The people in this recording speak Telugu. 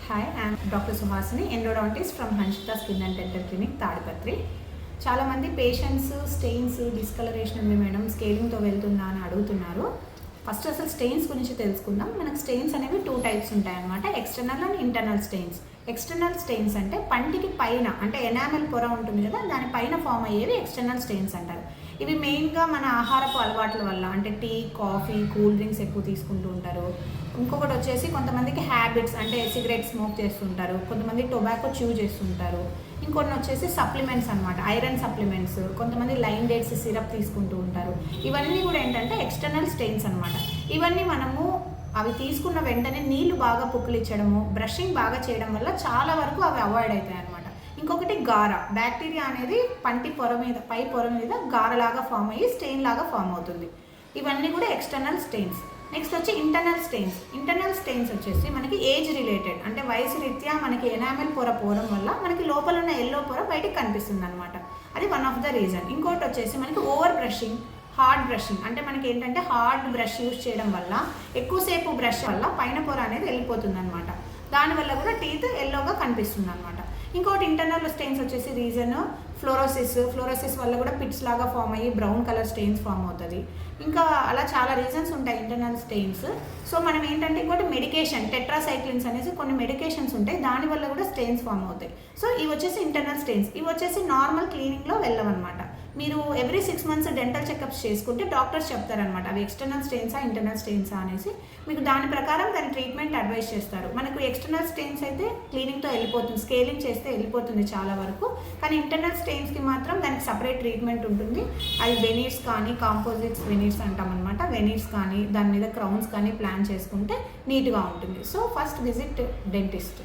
Hi, I'm doctor Suhasini, endodontist from Hanshitha skin and dental clinic Tadipatri. చాలామంది పేషెంట్స్ స్టెయిన్స్ డిస్కలరేషన్ ఉంది మేడం, స్కేలింగ్తో వెళ్తుందా అని అడుగుతున్నారు. ఫస్ట్ అసలు స్టెయిన్స్ గురించి తెలుసుకుందాం. మనకు స్టెయిన్స్ అనేవి 2 టైప్స్ ఉంటాయన్నమాట, external and internal stains. External stains అంటే పంటికి పైన, అంటే ఎనామెల్ పొర ఉంటుంది కదా, దానిపైన ఫామ్ అయ్యేవి ఎక్స్టర్నల్ స్టెయిన్స్ అంటారు. ఇవి మెయిన్గా మన ఆహారపు అలవాట్ల వల్ల, అంటే టీ, కాఫీ, కూల్ డ్రింక్స్ ఎక్కువ తీసుకుంటూ ఉంటారు. ఇంకొకటి వచ్చేసి కొంతమందికి హ్యాబిట్స్, అంటే సిగరెట్ స్మోక్ చేస్తుంటారు, కొంతమంది టొబాకో చ్యూ చేస్తుంటారు. ఇంకొన్ని వచ్చేసి సప్లిమెంట్స్ అనమాట, ఐరన్ సప్లిమెంట్స్, కొంతమంది లైన్ డేట్స్ సిరప్ తీసుకుంటూ ఉంటారు. ఇవన్నీ కూడా ఏంటంటే ఎక్స్టర్నల్ స్టెయిన్స్ అనమాట. ఇవన్నీ మనము అవి తీసుకున్న వెంటనే నీళ్లు బాగా పుక్కిలిచ్చడము, బ్రషింగ్ బాగా చేయడం వల్ల చాలా వరకు అవి అవాయిడ్ అవుతాయి అనమాట. ఇంకొకటి గార, బ్యాక్టీరియా అనేది పంటి పొర మీద, పై పొర మీద గారలాగా ఫామ్ అయ్యి స్టెయిన్ లాగా ఫామ్ అవుతుంది. ఇవన్నీ కూడా ఎక్స్టర్నల్ స్టెయిన్స్. నెక్స్ట్ వచ్చి ఇంటర్నల్ స్టెయిన్స్. ఇంటర్నల్ స్టెయిన్స్ వచ్చేసి మనకి ఏజ్ రిలేటెడ్, అంటే వయసు రీత్యా మనకి ఎనామెల్ పొర పోవడం వల్ల మనకి లోపల ఉన్న ఎల్లో పొర బయటికి కనిపిస్తుంది అనమాట. అది వన్ ఆఫ్ ద రీజన్. ఇంకోటి వచ్చేసి మనకి ఓవర్ బ్రషింగ్, హార్డ్ బ్రషింగ్, అంటే మనకి ఏంటంటే హార్డ్ బ్రష్ యూజ్ చేయడం వల్ల, ఎక్కువసేపు బ్రష్ వల్ల పైన పొర అనేది వెళ్ళిపోతుంది అనమాట. దానివల్ల కూడా టీత్ ఎల్లోగా కనిపిస్తుంది అనమాట. ఇంకోటి ఇంటర్నల్ స్టెయిన్స్ వచ్చేసి రీజన్ ఫ్లోరోసిస్ వల్ల కూడా పిట్స్ లాగా ఫామ్ అయ్యి బ్రౌన్ కలర్ స్టెయిన్స్ ఫామ్ అవుతుంది. ఇంకా అలా చాలా రీజన్స్ ఉంటాయి ఇంటర్నల్ స్టెయిన్స్. సో మనం ఏంటంటే ఇంకోటి మెడికేషన్, టెట్రాసైక్లిన్స్ అనేసి కొన్ని మెడికేషన్స్ ఉంటాయి, దానివల్ల కూడా స్టెయిన్స్ ఫామ్ అవుతాయి. సో ఇవి వచ్చేసి ఇంటర్నల్ స్టెయిన్స్. ఇవి వచ్చేసి నార్మల్ క్లీనింగ్లో వెళ్ళవన్నమాట. మీరు ఎవ్రీ 6 months డెంటల్ చెకప్స్ చేసుకుంటే డాక్టర్స్ చెప్తారనమాట అవి ఎక్స్టర్నల్ స్టెయిన్సా ఇంటర్నల్ స్టెయిన్సా అనేసి. మీకు దాని ప్రకారం దాని ట్రీట్మెంట్ అడ్వైస్ చేస్తారు. మనకు ఎక్స్టర్నల్ స్టెయిన్స్ అయితే క్లీనింగ్తో వెళ్ళిపోతుంది, స్కేలింగ్ చేస్తే వెళ్ళిపోతుంది చాలా వరకు. కానీ ఇంటర్నల్ స్టెయిన్స్కి మాత్రం దానికి సపరేట్ ట్రీట్మెంట్ ఉంటుంది. అది వెనీర్స్ కానీ, కాంపోజిట్స్ వెనీర్స్ అంటాం అనమాట. వెనీర్స్ కానీ, దాని మీద క్రౌన్స్ కానీ ప్లాన్ చేసుకుంటే నీట్గా ఉంటుంది. So first visit dentist.